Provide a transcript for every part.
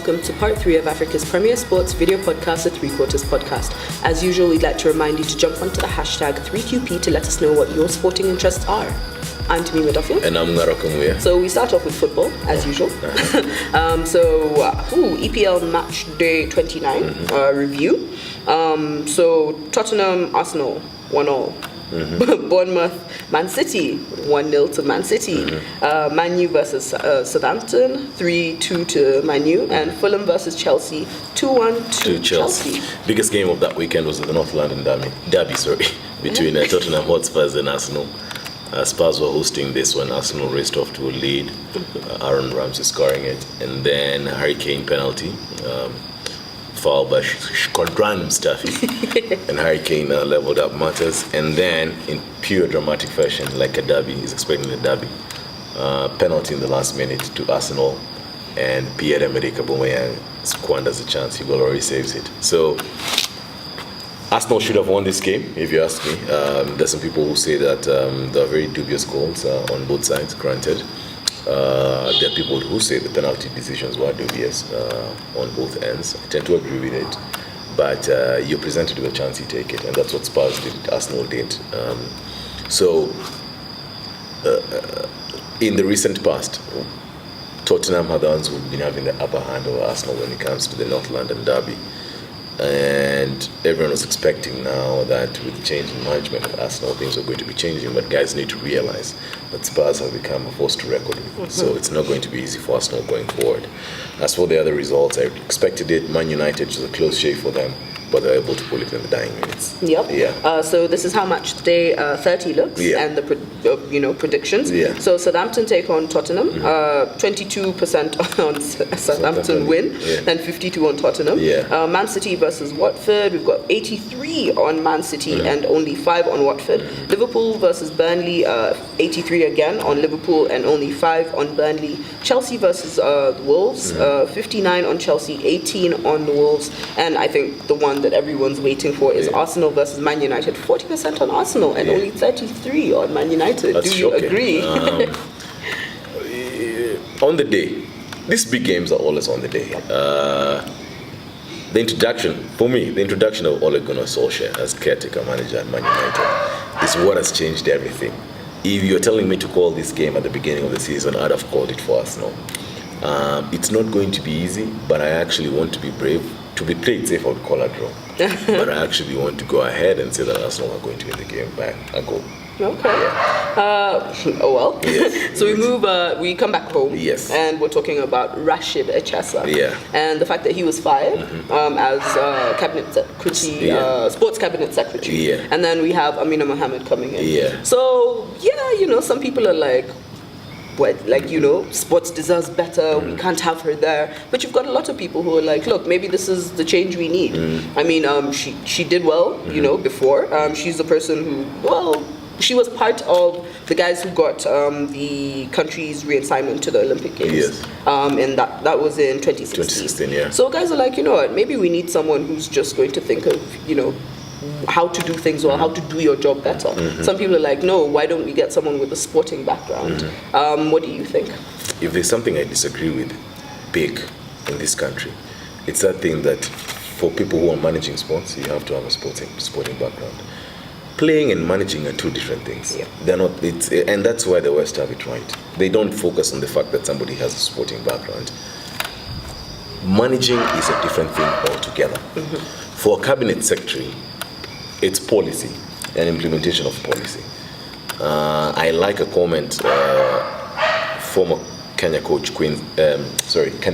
welcome to part 3 of Africa's premier sports video podcast, the Three Quarters Podcast. As usual, we'd like to remind you to jump onto the hashtag 3QP to let us know what your sporting interests are. I'm Tamima Duffield. And I'm Ngarakumwe. So we start off with football, as usual. E.P.L match day 29 review. So Tottenham, Arsenal, 1-0. Bournemouth, Man City, 1-0 to Man City. Man U versus Southampton, 3-2 to Man U. And Fulham versus Chelsea, 2-1 to Chelsea. Biggest game of that weekend was the North London derby, between Tottenham Hotspurs and Arsenal. Spurs were hosting this when Arsenal raced off to a lead. Aaron Ramsey scoring it. And then Harry Kane penalty. Foul by Shkodran Mustafi. And Harry Kane leveled up matters. And then, in pure dramatic fashion, like a derby, he's expecting a derby, penalty in the last minute to Arsenal. And Pierre-Emerick Aubameyang squanders a chance. He already saves it. So, Arsenal should have won this game, if you ask me. There's some people who say that there are very dubious calls on both sides, granted. There are people who say the penalty decisions were dubious on both ends. I tend to agree with it. But you're presented with a chance, you take it. And that's what Spurs did, Arsenal did. In the recent past, Tottenham are the ones who've been having the upper hand over Arsenal when it comes to the North London derby. And everyone was expecting now that with the change in management of Arsenal, things are going to be changing. But guys need to realize that Spurs have become a force to reckon with. So it's not going to be easy for Arsenal going forward. As for the other results, I expected it. Man United was a close shave for them, but they were able to pull it in the dying minutes. Yep. Yeah. So this is how match day 30 looks, and the predictions. Yeah. So Southampton take on Tottenham. 22% on Southampton win, and 52 on Tottenham. Yeah. Man City versus Watford. We've got 83 on Man City and only 5 on Watford. Liverpool versus Burnley. 83 again on Liverpool and only 5 on Burnley. Chelsea versus Wolves. 59 on Chelsea, 18 on the Wolves, and I think the one that everyone's waiting for is Arsenal versus Man United. 40% on Arsenal and only 33 on Man United. That's Do you shocking. agree? On the day, these big games are always on the day. The introduction of Ole Gunnar Solskjaer as caretaker manager at Man United is what has changed everything. If you're telling me to call this game at the beginning of the season, I'd have called it for Arsenal. It's not going to be easy, but I actually want to be brave. To be played safe, I would call a draw. But I actually want to go ahead and say that Arsenal are going to win the game by a goal. Okay. Yeah. So we come back home. Yes. And we're talking about Rashid Echesa. Yeah. And the fact that he was fired as cabinet secretary, sports cabinet secretary. Yeah. And then we have Amina Mohammed coming in. Yeah. So, some people are like, sports deserves better, we can't have her there. But you've got a lot of people who are like, look, maybe this is the change we need. I mean, she did well, before. She's the person who, she was part of the guys who got the country's reassignment to the Olympic Games. Yes. And that was in 2016. 2016, yeah. So guys are like, you know what, maybe we need someone who's just going to think of, how to do things well, how to do your job better. Some people are like, no, why don't we get someone with a sporting background? What do you think? If there's something I disagree with big in this country, it's that thing that for people who are managing sports, you have to have a sporting background. Playing and managing are two different things. Yeah. They're not. And that's why the West have it right. They don't focus on the fact that somebody has a sporting background. Managing is a different thing altogether. For a cabinet secretary, it's policy and implementation of policy. I like a comment former Kenya coach Ken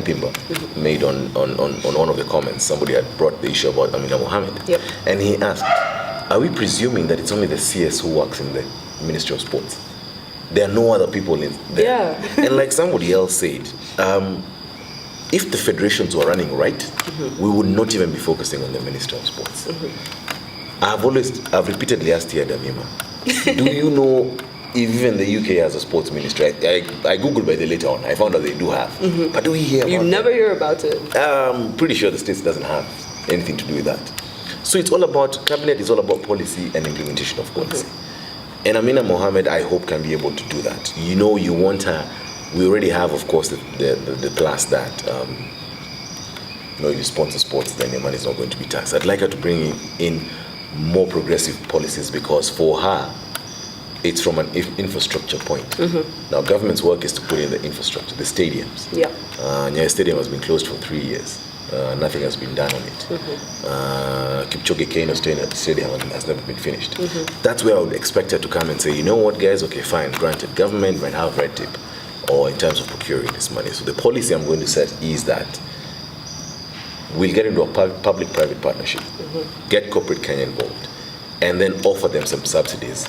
Pimba made on one of the comments. Somebody had brought the issue about Amina Mohammed, and he asked, "Are we presuming that it's only the CS who works in the Ministry of Sports? There are no other people in there?" Yeah. And like somebody else said, if the federations were running right, we would not even be focusing on the Ministry of Sports. I've repeatedly asked here, Damima, do you know if even the UK has a sports ministry? I googled by the later on. I found out they do have. But do we hear about it? You never hear about it. I'm pretty sure the States doesn't have anything to do with that. So it's all about, cabinet is all about policy and implementation of policy. And Amina Mohammed, I hope, can be able to do that. You want her, we already have, of course, the class that if you sponsor sports, then your money is not going to be taxed. I'd like her to bring in more progressive policies, because for her, it's from an infrastructure point. Now, government's work is to put in the infrastructure, the stadiums. Yeah. Nyayo Stadium has been closed for 3 years. Nothing has been done on it. Kipchoge Keino Stadium has never been finished. That's where I would expect her to come and say, you know what, guys, okay, fine, granted, government might have red tape, or in terms of procuring this money. So the policy I'm going to set is that we'll get into a public-private partnership, get corporate Kenya involved, and then offer them some subsidies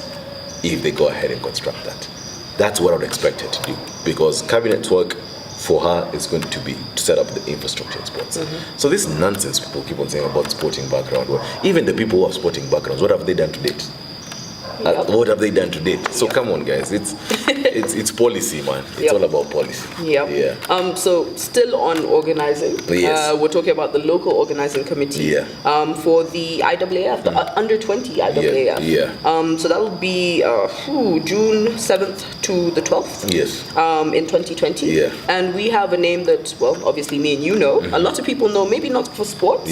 if they go ahead and construct that. That's what I would expect her to do, because cabinet work for her is going to be to set up the infrastructure in sports. So this nonsense people keep on saying about sporting background, well, even the people who have sporting backgrounds, what have they done to date? What have they done to date? So come on, guys, it's policy, man. It's all about policy. Yeah. So still on organizing. Yes. We're talking about the local organizing committee. For the IAAF, the under 20 IAAF. So that will be June 7th to the 12th. Yes. In 2020. And we have a name that, well, obviously me and you know. A lot of people know, maybe not for sports.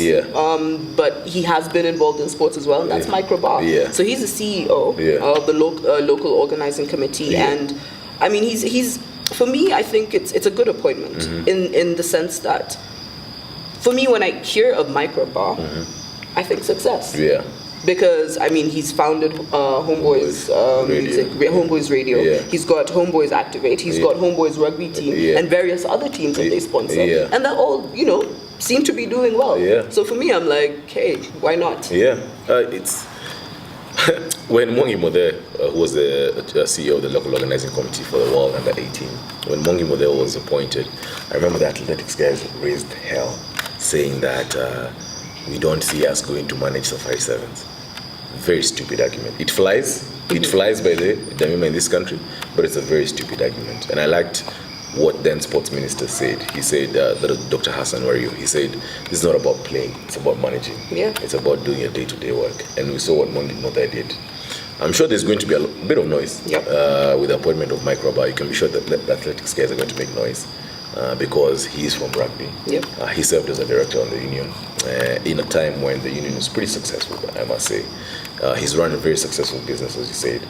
But he has been involved in sports as well, and that's Myke Rabar. So he's the CEO of the local organizing committee, and I mean he's for me, I think it's a good appointment in the sense that for me, when I hear of Myke Rabar, I think success. Because I mean he's founded Homeboys Homeboys Radio. He's got Homeboys Activate. He's got Homeboys Rugby Team and various other teams that they sponsor, and they're all seem to be doing well. So for me, I'm like, hey, why not? It's when Mongi Mode, who was the CEO of the local organizing committee for the World Under 18, when Mongi Mode was appointed, I remember the athletics guys raised hell, saying that we don't see us going to manage Safari Sevens. Very stupid argument. It flies. It flies, by the way, Damima, in this country, but it's a very stupid argument. And I liked what then sports minister said. He said, that is Dr. Hassan Wario, he said, this is not about playing, it's about managing. It's about doing your day-to-day work. And we saw what Mongi Mother did. I'm sure there's going to be a bit of noise with the appointment of Myke Rabar. You can be sure that the athletics guys are going to make noise because he is from rugby. He served as a director on the union in a time when the union was pretty successful, I must say. He's run a very successful business, as you said.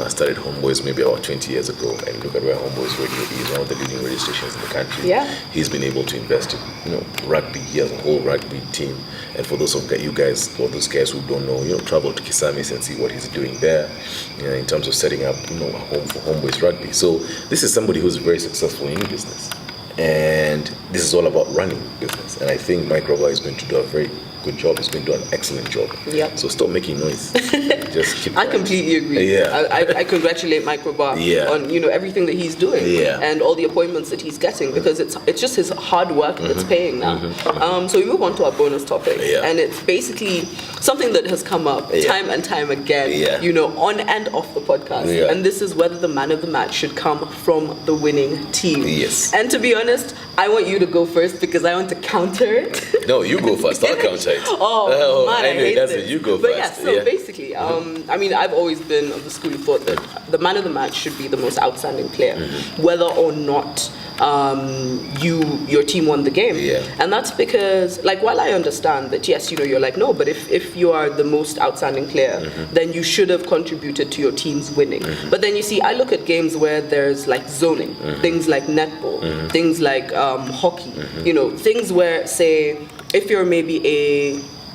Started Homeboys maybe about 20 years ago, and look at where Homeboys Radio is, one of the leading radio stations in the country. He's been able to invest in rugby. He has a whole rugby team. And for those of you guys, or those guys who don't know, travel to Kisamis and see what he's doing there in terms of setting up a home for Homeboys Rugby. So this is somebody who's very successful in business. And this is all about running business. And I think Myke Rabar is going to do a very good job. He's going to do an excellent job. So stop making noise. Just keep quiet. I completely agree. I congratulate Myke Rabar on everything that he's doing and all the appointments that he's getting, because it's just his hard work that's paying now. So we move on to our bonus topic, and it's basically something that has come up time and time again, on and off the podcast. And this is whether the man of the match should come from the winning team. And to be honest, I want you to go first because I want to counter it. No, you go first. I'll counter it. Man, I hate that's this. it. You go but first. So basically, I mean, I've always been of the school of thought that the man of the match should be the most outstanding player, whether or not your team won the game. And that's because, like, while I understand that, yes, you're like, no, but if you are the most outstanding player, then you should have contributed to your team's winning. But then you see, I look at games where there's like zoning, things like netball, things like hockey, things where, say, if you're maybe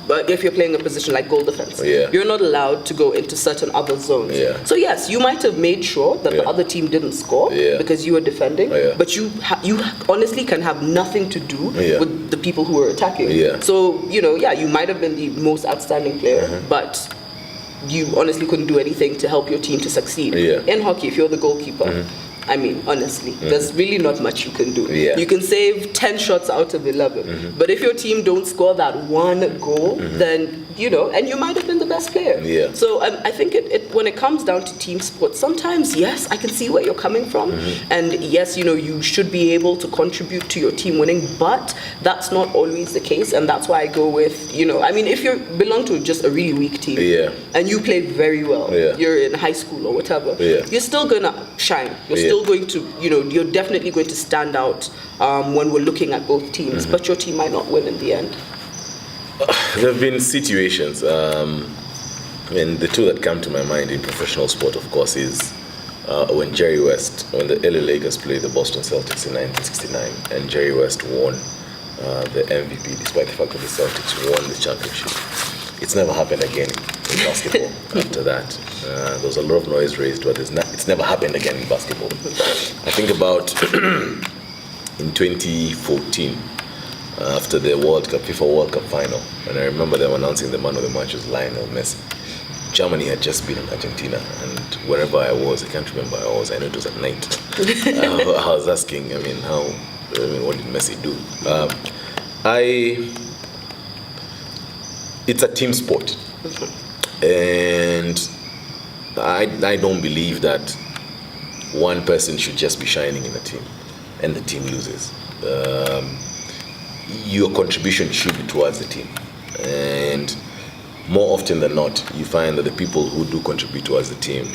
if you're playing a position like goal defense, you're not allowed to go into certain other zones. So yes, you might have made sure that the other team didn't score because you were defending, but you honestly can have nothing to do with the people who were attacking. So you might have been the most outstanding player, but you honestly couldn't do anything to help your team to succeed. In hockey, if you're the goalkeeper, I mean, honestly, there's really not much you can do. You can save 10 shots out of 11. But if your team don't score that one goal, then, and you might have been the best player. So I think when it comes down to team sports, sometimes, yes, I can see where you're coming from. And yes, you should be able to contribute to your team winning, but that's not always the case. And that's why I go with, I mean, if you belong to just a really weak team and you play very well, you're in high school or whatever, you're still going to shine. You're still still going to, you're definitely going to stand out when we're looking at both teams, but your team might not win in the end? There have been situations, and the two that come to my mind in professional sport, of course, is when the LA Lakers played the Boston Celtics in 1969, and Jerry West won the MVP, despite the fact that the Celtics won the championship. It's never happened again in basketball after that. There was a lot of noise raised, but it's never happened again in basketball. I think about in 2014, after the FIFA World Cup final, and I remember them announcing the man of the match was Lionel Messi. Germany had just beaten Argentina, and wherever I was, I can't remember where I was, I know it was at night. I was asking, what did Messi do? It's a team sport, and I don't believe that one person should just be shining in a team and the team loses. Your contribution should be towards the team, and more often than not, you find that the people who do contribute towards the team,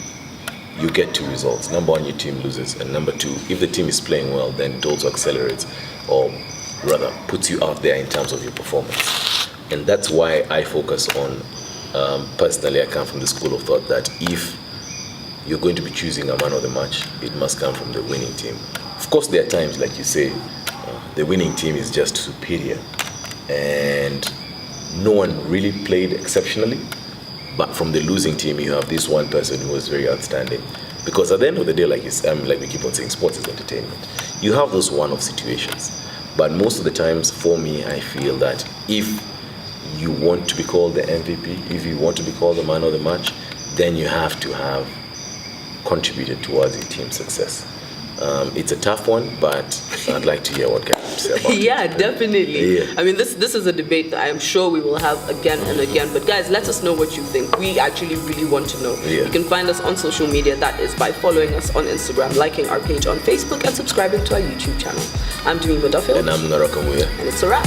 you get two results. Number one, your team loses, and number two, if the team is playing well, then it also accelerates, or rather puts you out there in terms of your performance. And that's why I focus on, personally, I come from the school of thought that if you're going to be choosing a man of the match, it must come from the winning team. Of course, there are times, like you say, the winning team is just superior, and no one really played exceptionally, but from the losing team, you have this one person who was very outstanding. Because at the end of the day, like we keep on saying, sports is entertainment. You have those one-off situations, but most of the times, for me, I feel that if you want to be called the MVP, if you want to be called the man of the match, then you have to have contributed towards your team's success. It's a tough one, but I'd like to hear what Karen would say about it. Yeah, definitely. Yeah. I mean, this is a debate that I am sure we will have again and again. But guys, let us know what you think. We actually really want to know. Yeah. You can find us on social media. That is by following us on Instagram, liking our page on Facebook, and subscribing to our YouTube channel. I'm Demi Duffield. And I'm Ngarakamwe. And it's a wrap.